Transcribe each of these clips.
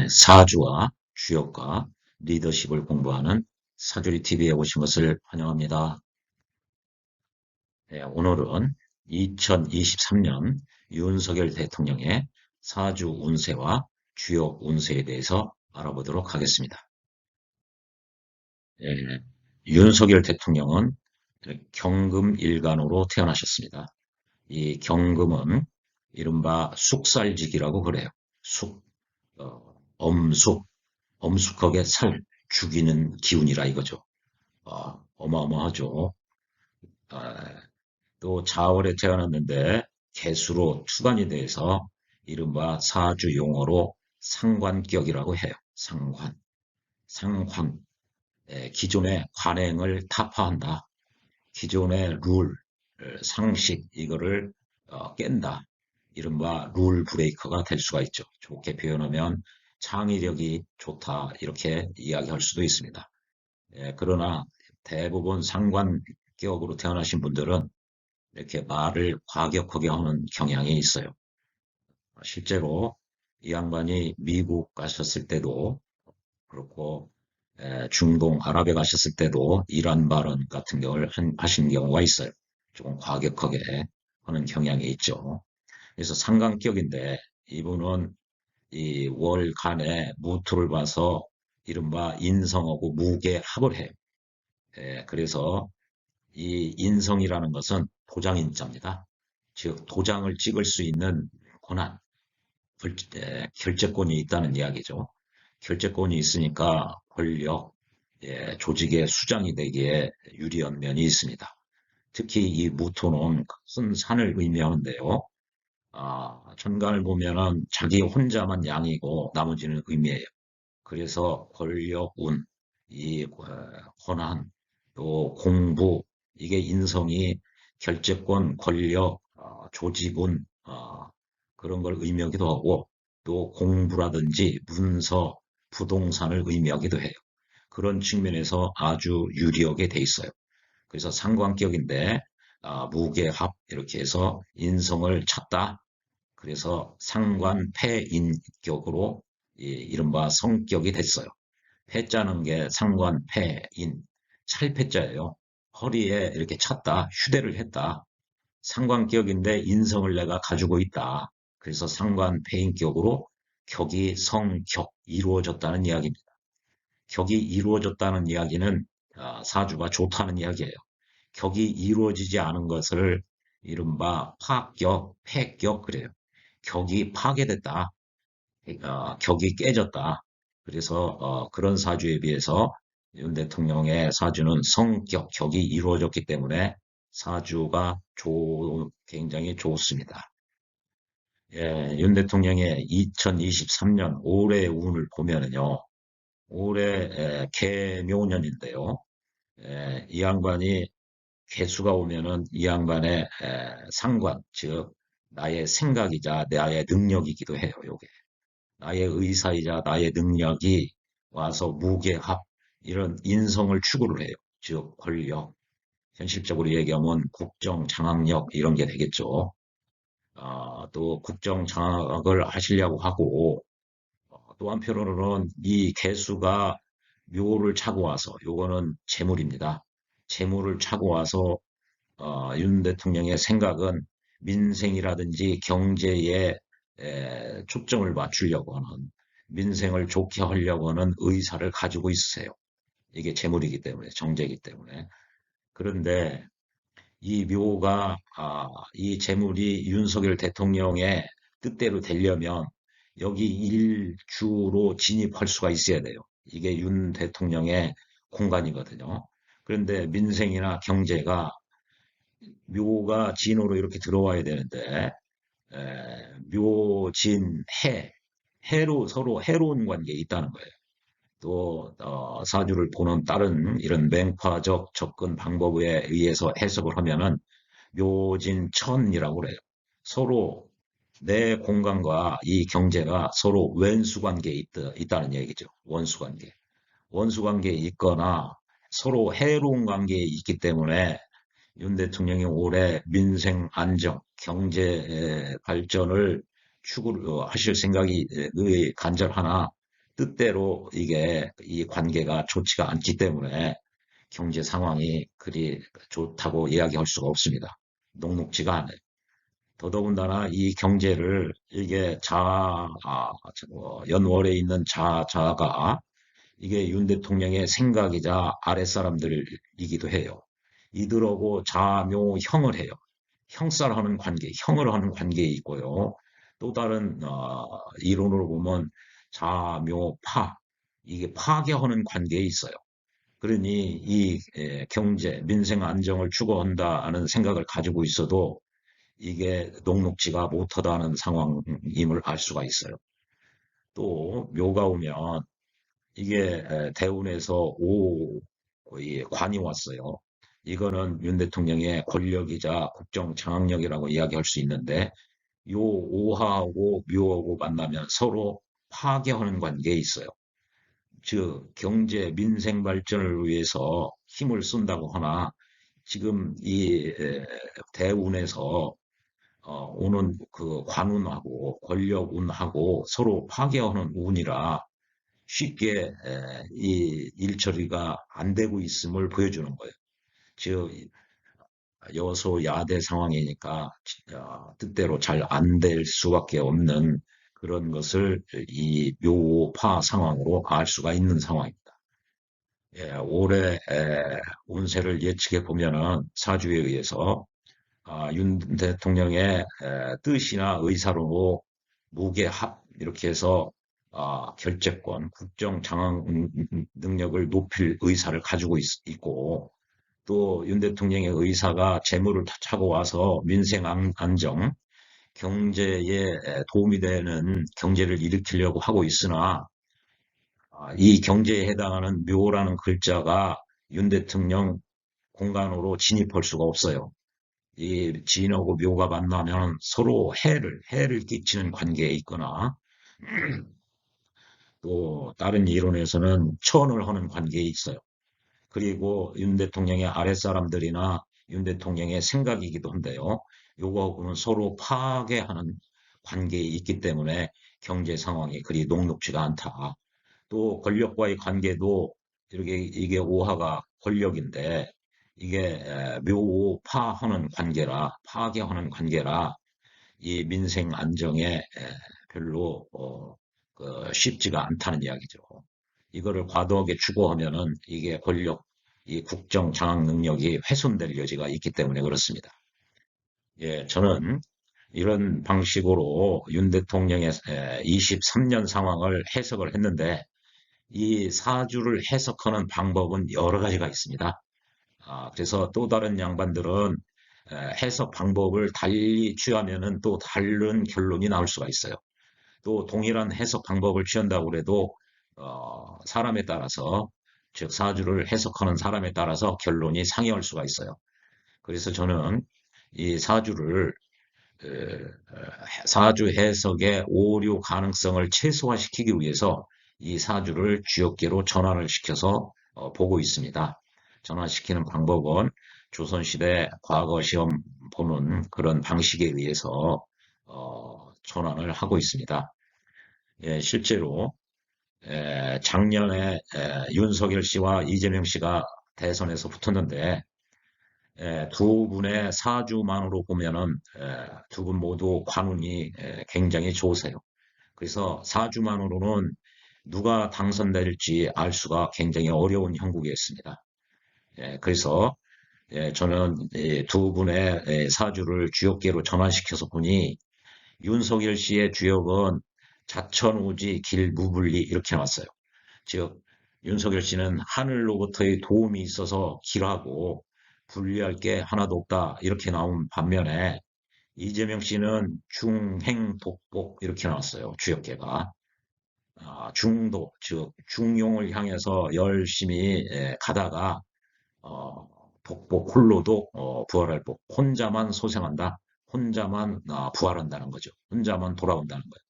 사주와 주역과 리더십을 공부하는 사주리 TV에 오신 것을 환영합니다. 오늘은 2023년 윤석열 대통령의 사주 운세와 주역 운세에 대해서 알아보도록 하겠습니다. 예, 윤석열 대통령은 경금 일간으로 태어나셨습니다. 이 경금은 이른바 숙살직이라고 그래요. 숙, 엄숙, 엄숙하게 죽이는 기운이라 이거죠. 어마어마하죠. 아, 또 자월에 태어났는데 개수로 투간이 돼서 이른바 사주 용어로 상관격이라고 해요. 상관. 기존의 관행을 타파한다. 기존의 룰, 상식 이거를 깬다. 이른바 룰 브레이커가 될 수가 있죠. 좋게 표현하면 창의력이 좋다 이렇게 이야기할 수도 있습니다. 그러나 대부분 상관격으로 태어나신 분들은 이렇게 말을 과격하게 하는 경향이 있어요. 실제로 이 양반이 미국 가셨을 때도 그렇고 중동 아랍에 가셨을 때도 이란 발언 같은 경우를 하신 경우가 있어요. 조금 과격하게 하는 경향이 있죠. 그래서 상관격인데 이분은 이 월간의 무토를 봐서 이른바 인성하고 무게 합을 해요. 그래서 이 인성이라는 것은 도장인자입니다. 즉 도장을 찍을 수 있는 권한, 결재권이 있다는 이야기죠. 결재권이 있으니까 권력, 조직의 수장이 되기에 유리한 면이 있습니다. 특히 이 무토는 큰 산을 의미하는데요. 천간을 보면은 자기 혼자만 양이고 나머지는 의미예요. 그래서 권력, 운, 이 권한, 또 공부, 이게 인성이 결재권, 권력, 조직운 그런 걸 의미하기도 하고 또 공부라든지 문서, 부동산을 의미하기도 해요. 그런 측면에서 아주 유리하게 돼 있어요. 그래서 상관격인데 무게합 이렇게 해서 인성을 찾다. 그래서 상관패인격으로 이른바 성격이 됐어요. 패자는 게 상관패인 찰패자예요. 허리에 이렇게 찼다, 휴대를 했다. 상관격인데 인성을 내가 가지고 있다. 그래서 상관패인격으로 격이 성격 이루어졌다는 이야기입니다. 격이 이루어졌다는 이야기는 사주가 좋다는 이야기예요. 격이 이루어지지 않은 것을 이른바 파격, 패격 그래요. 격이 파괴됐다. 격이 깨졌다. 그래서 그런 사주에 비해서 윤 대통령의 사주는 성격, 격이 이루어졌기 때문에 사주가 굉장히 좋습니다. 윤 대통령의 2023년 올해 운을 보면은요, 올해 개묘년인데요. 이 양반이 개수가 오면은 이 양반의 상관, 즉 나의 생각이자 나의 능력이기도 해요. 요게 나의 의사이자 나의 능력이 와서 무게합 이런 인성을 추구를 해요. 즉 권력, 현실적으로 얘기하면 국정 장악력 이런 게 되겠죠. 또 국정 장악을 하시려고 하고 또 한편으로는 이 개수가 묘를 차고 와서 요거는 재물입니다. 재물을 차고 와서 윤 대통령의 생각은 민생이라든지 경제에 초점을 맞추려고 하는 민생을 좋게 하려고 하는 의사를 가지고 있으세요. 이게 재물이기 때문에 정제이기 때문에 그런데 이 묘가 이 재물이 윤석열 대통령의 뜻대로 되려면 여기 일주로 진입할 수가 있어야 돼요. 이게 윤 대통령의 공간이거든요. 그런데 민생이나 경제가 묘가 진으로 이렇게 들어와야 되는데 묘진 해로 서로 해로운 관계에 있다는 거예요. 또 사주를 보는 다른 이런 맹파적 접근 방법에 의해서 해석을 하면은 묘진천이라고 그래요. 서로 내 공간과 이 경제가 서로 왼수 관계에 있다는 얘기죠. 원수 관계. 원수 관계에 있거나 서로 해로운 관계에 있기 때문에 윤 대통령이 올해 민생 안정, 경제 발전을 추구를 하실 생각이 간절하나 뜻대로 이게 이 관계가 좋지가 않기 때문에 경제 상황이 그리 좋다고 이야기할 수가 없습니다. 녹록지가 않아요. 더더군다나 이 경제를 이게 연월에 있는 자가 이게 윤 대통령의 생각이자 아랫사람들이기도 해요. 이들하고 자묘형을 해요. 형살하는 관계, 형을 하는 관계에 있고요. 또 다른 이론으로 보면 자묘파, 이게 파괴하는 관계에 있어요. 그러니 이 경제, 민생 안정을 추구한다는 생각을 가지고 있어도 이게 녹록지가 못하다는 상황임을 알 수가 있어요. 또 묘가 오면 이게 대운에서 이 관이 왔어요. 이거는 윤 대통령의 권력이자 국정 장악력이라고 이야기할 수 있는데 요 오하하고 묘하고 만나면 서로 파괴하는 관계에 있어요. 즉 경제 민생 발전을 위해서 힘을 쓴다고 하나 지금 이 대운에서 오는 그 관운하고 권력운하고 서로 파괴하는 운이라 쉽게 이 일처리가 안 되고 있음을 보여주는 거예요. 즉 여소야대 상황이니까 뜻대로 잘 안 될 수밖에 없는 그런 것을 이 묘파 상황으로 알 수가 있는 상황입니다. 예, 올해 운세를 예측해 보면은 사주에 의해서 윤 대통령의 뜻이나 의사로 무게합 이렇게 해서 결재권, 국정 장악 능력을 높일 의사를 가지고 있고 또 윤 대통령의 의사가 재물을 차고 와서 민생 안정, 경제에 도움이 되는 경제를 일으키려고 하고 있으나 이 경제에 해당하는 묘라는 글자가 윤 대통령 공간으로 진입할 수가 없어요. 이 진하고 묘가 만나면 서로 해를 끼치는 관계에 있거나 또 다른 이론에서는 천을 하는 관계에 있어요. 그리고 윤 대통령의 아랫사람들이나 윤 대통령의 생각이기도 한데요. 요거하고는 서로 파괴하는 관계에 있기 때문에 경제 상황이 그리 녹록지가 않다. 또 권력과의 관계도 이렇게 이게 오화가 권력인데 이게 묘파하는 관계라 파괴하는 관계라 이 민생 안정에 별로 쉽지가 않다는 이야기죠. 이거를 과도하게 추구하면은 이게 권력, 이 국정 장악 능력이 훼손될 여지가 있기 때문에 그렇습니다. 예, 저는 이런 방식으로 윤 대통령의 23년 상황을 해석을 했는데 이 사주를 해석하는 방법은 여러 가지가 있습니다. 그래서 또 다른 양반들은 해석 방법을 달리 취하면은 또 다른 결론이 나올 수가 있어요. 또 동일한 해석 방법을 취한다고 해도 사람에 따라서 즉 사주를 해석하는 사람에 따라서 결론이 상이할 수가 있어요. 그래서 저는 이 사주를 사주 해석의 오류 가능성을 최소화시키기 위해서 이 사주를 주역계로 전환을 시켜서 보고 있습니다. 전환시키는 방법은 조선시대 과거 시험 보는 그런 방식에 의해서 전환을 하고 있습니다. 예, 실제로 작년에 윤석열 씨와 이재명 씨가 대선에서 붙었는데 두 분의 사주만으로 보면은 두 분 모두 관운이 굉장히 좋으세요. 그래서 사주만으로는 누가 당선될지 알 수가 굉장히 어려운 형국이었습니다. 그래서 저는 두 분의 사주를 주역계로 전환시켜서 보니 윤석열 씨의 주역은 자천우지 길무불리 이렇게 나왔어요. 즉 윤석열 씨는 하늘로부터의 도움이 있어서 길하고 불리할 게 하나도 없다 이렇게 나온 반면에 이재명 씨는 중행복복 이렇게 나왔어요. 주역계가. 중도, 즉 중용을 향해서 열심히 가다가 복복 홀로도 부활할 복. 혼자만 소생한다. 혼자만 부활한다는 거죠. 혼자만 돌아온다는 거예요.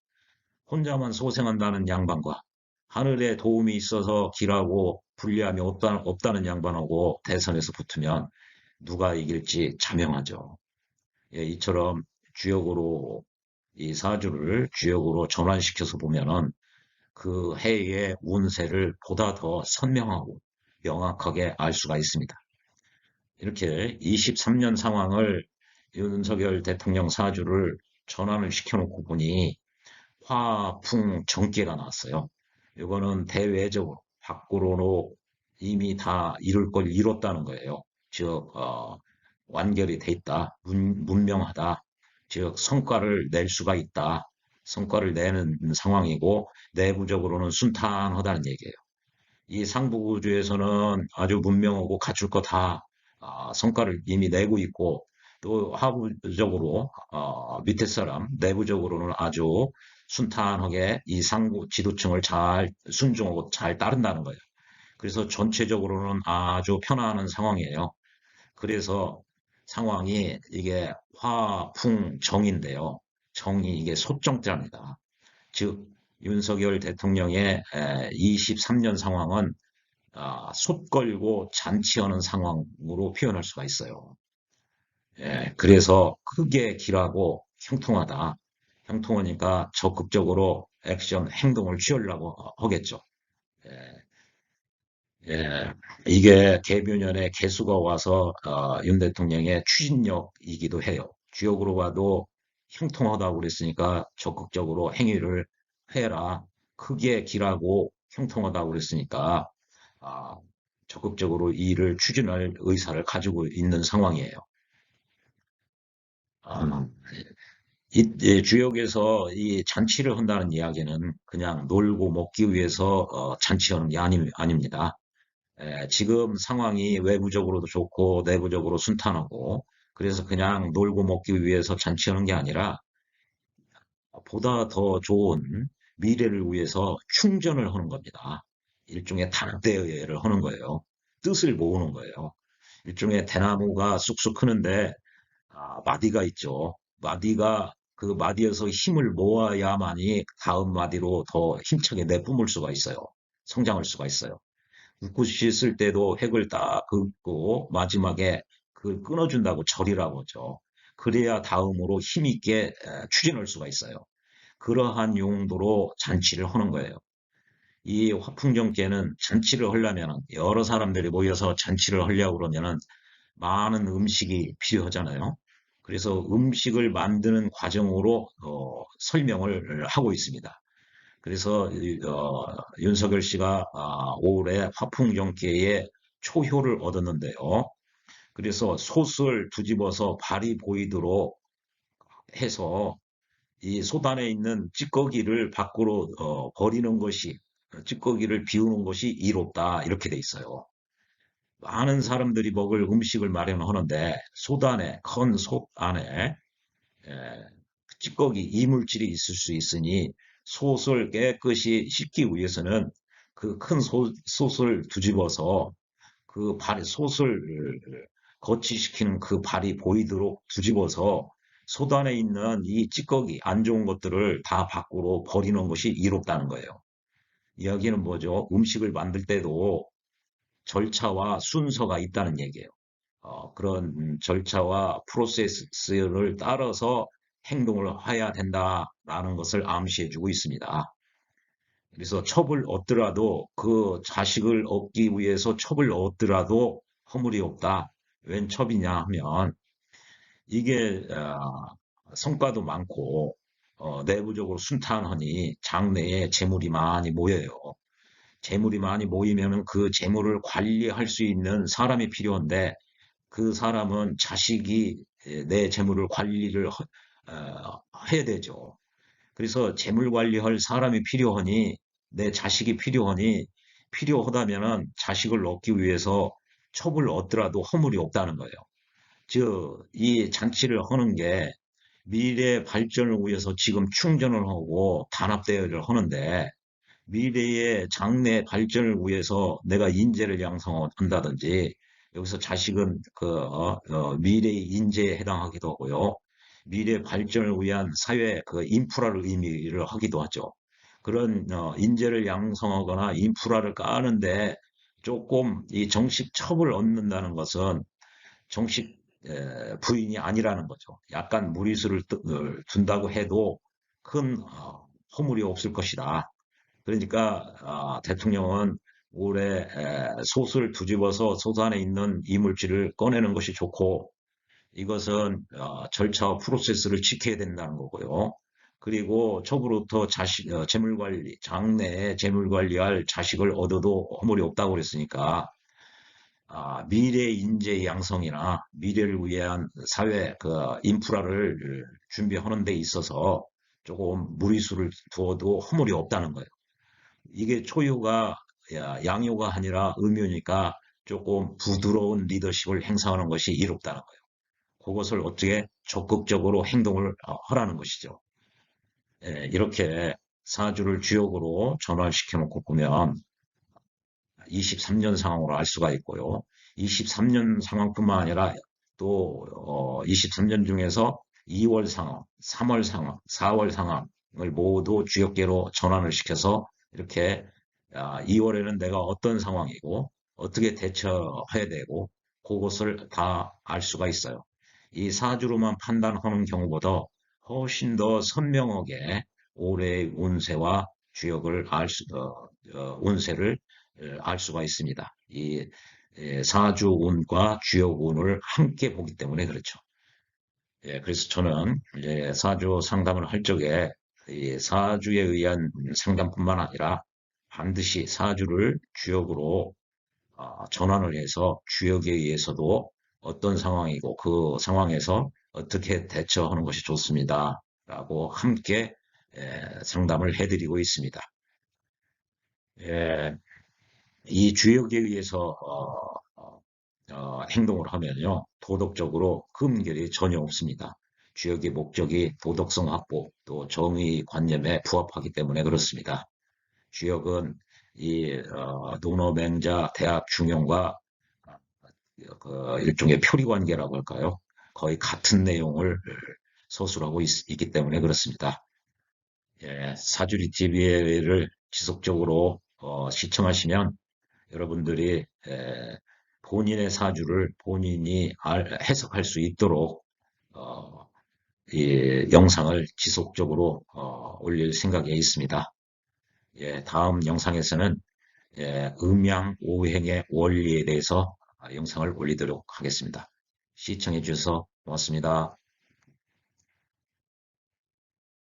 혼자만 소생한다는 양반과 하늘의 도움이 있어서 길하고 불리함이 없다는 양반하고 대선에서 붙으면 누가 이길지 자명하죠. 예, 이처럼 주역으로 이 사주를 주역으로 전환시켜서 보면은 그 해의 운세를 보다 더 선명하고 명확하게 알 수가 있습니다. 이렇게 23년 상황을 윤석열 대통령 사주를 전환을 시켜놓고 보니 화풍 정계가 나왔어요. 이거는 대외적으로 밖으로는 이미 다 이룰 걸 이뤘다는 거예요. 즉 완결이 돼 있다, 문명하다, 즉 성과를 낼 수가 있다, 성과를 내는 상황이고 내부적으로는 순탄하다는 얘기예요. 이 상부구주에서는 아주 문명하고 갖출 거 다 성과를 이미 내고 있고 또 하부적으로 밑에 사람 내부적으로는 아주 순탄하게 이 상부 지도층을 잘 순종하고 잘 따른다는 거예요. 그래서 전체적으로는 아주 편안한 상황이에요. 그래서 상황이 이게 화풍정인데요. 정이 이게 소정자입니다. 즉 윤석열 대통령의 23년 상황은 솥 걸고 잔치하는 상황으로 표현할 수가 있어요. 예, 그래서 크게 길하고 형통하다. 형통하니까 적극적으로 액션, 행동을 취하려고 하겠죠. 예, 예, 이게 개묘년에 개수가 와서 윤 대통령의 추진력이기도 해요. 주역으로 봐도 형통하다고 그랬으니까 적극적으로 행위를 해라. 크게 길하고 형통하다고 그랬으니까 아, 적극적으로 이 일을 추진할 의사를 가지고 있는 상황이에요. 아, 이 주역에서 이 잔치를 한다는 이야기는 그냥 놀고 먹기 위해서 잔치하는 게 아닙니다. 지금 상황이 외부적으로도 좋고 내부적으로 순탄하고 그래서 그냥 놀고 먹기 위해서 잔치하는 게 아니라 보다 더 좋은 미래를 위해서 충전을 하는 겁니다. 일종의 단대회를 하는 거예요. 뜻을 모으는 거예요. 일종의 대나무가 쑥쑥 크는데 마디가 있죠. 마디가 그 마디에서 힘을 모아야만이 다음 마디로 더 힘차게 내뿜을 수가 있어요. 성장할 수가 있어요. 붓고 있을 때도 획을 딱 긋고 마지막에 그 끊어준다고 절이라고 하죠. 그래야 다음으로 힘있게 추진할 수가 있어요. 그러한 용도로 잔치를 하는 거예요. 이 화풍정계는 잔치를 하려면 여러 사람들이 모여서 잔치를 하려고 그러면은 많은 음식이 필요하잖아요. 그래서 음식을 만드는 과정으로 설명을 하고 있습니다. 그래서 윤석열 씨가 올해 화풍정계에 초효를 얻었는데요. 그래서 솥을 뒤집어서 발이 보이도록 해서 이 솥안에 있는 찌꺼기를 밖으로 버리는 것이 찌꺼기를 비우는 것이 이롭다 이렇게 돼 있어요. 많은 사람들이 먹을 음식을 마련하는데 솥안에 큰 솥안에 찌꺼기 이물질이 있을 수 있으니 솥을 깨끗이 씻기 위해서는 그 큰 솥을 뒤집어서 그 발, 솥을 거치시키는 그 발이 보이도록 뒤집어서 솥 안에 있는 이 찌꺼기, 안 좋은 것들을 다 밖으로 버리는 것이 이롭다는 거예요. 이야기는 뭐죠? 음식을 만들 때도 절차와 순서가 있다는 얘기예요. 그런 절차와 프로세스를 따라서 행동을 해야 된다라는 것을 암시해주고 있습니다. 그래서 첩을 얻더라도 그 자식을 얻기 위해서 첩을 얻더라도 허물이 없다. 웬 첩이냐 하면 이게 성과도 많고 내부적으로 순탄하니 장래에 재물이 많이 모여요. 재물이 많이 모이면은 그 재물을 관리할 수 있는 사람이 필요한데 그 사람은 자식이 내 재물을 관리를 해야 되죠. 그래서 재물 관리할 사람이 필요하니 내 자식이 필요하니 필요하다면은 자식을 얻기 위해서 첩을 얻더라도 허물이 없다는 거예요. 즉, 이 잔치를 하는 게 미래 발전을 위해서 지금 충전을 하고 단합대회를 하는데 미래의 장래 발전을 위해서 내가 인재를 양성한다든지 여기서 자식은 미래의 인재에 해당하기도 하고요. 미래 발전을 위한 사회 그 인프라를 의미를 하기도 하죠. 그런 인재를 양성하거나 인프라를 까는데 조금 이 정식 첩을 얻는다는 것은 정식 부인이 아니라는 거죠. 약간 무리수를 둔다고 해도 큰 허물이 없을 것이다. 그러니까 대통령은 올해 솥을 뒤집어서 솥 안에 있는 이물질을 꺼내는 것이 좋고 이것은 절차와 프로세스를 지켜야 된다는 거고요. 그리고 초부부터 재물관리, 장래에 재물관리할 자식을 얻어도 허물이 없다고 그랬으니까 미래 인재 양성이나 미래를 위한 사회 인프라를 준비하는 데 있어서 조금 무리수를 두어도 허물이 없다는 거예요. 이게 초유가 양유가 아니라 음유니까 조금 부드러운 리더십을 행사하는 것이 이롭다는 거예요. 그것을 어떻게 적극적으로 행동을 하라는 것이죠. 이렇게 사주를 주역으로 전환시켜 놓고 보면 23년 상황으로 알 수가 있고요. 23년 상황뿐만 아니라 또 23년 중에서 2월 상황, 3월 상황, 4월 상황을 모두 주역계로 전환을 시켜서 이렇게 2월에는 내가 어떤 상황이고 어떻게 대처해야 되고 그것을 다 알 수가 있어요. 이 사주로만 판단하는 경우보다 훨씬 더 선명하게 올해의 운세와 주역을 운세를 알 수가 있습니다. 이 사주 운과 주역 운을 함께 보기 때문에 그렇죠. 그래서 저는 이제 사주 상담을 할 적에 이 사주에 의한 상담뿐만 아니라 반드시 사주를 주역으로 전환을 해서 주역에 의해서도 어떤 상황이고 그 상황에서 어떻게 대처하는 것이 좋습니다. 라고 함께 상담을 해드리고 있습니다. 이 주역에 의해서 행동을 하면요 도덕적으로 금결이 전혀 없습니다. 주역의 목적이 도덕성 확보 또 정의 관념에 부합하기 때문에 그렇습니다. 주역은 이 논어맹자 대학 중용과 그 일종의 표리 관계라고 할까요? 거의 같은 내용을 서술하고 있기 때문에 그렇습니다. 사주리 TV를 지속적으로 시청하시면 여러분들이 본인의 사주를 본인이 해석할 수 있도록 이 영상을 지속적으로 올릴 생각에 있습니다. 다음 영상에서는 음양 오행의 원리에 대해서 영상을 올리도록 하겠습니다. 시청해 주셔서 고맙습니다.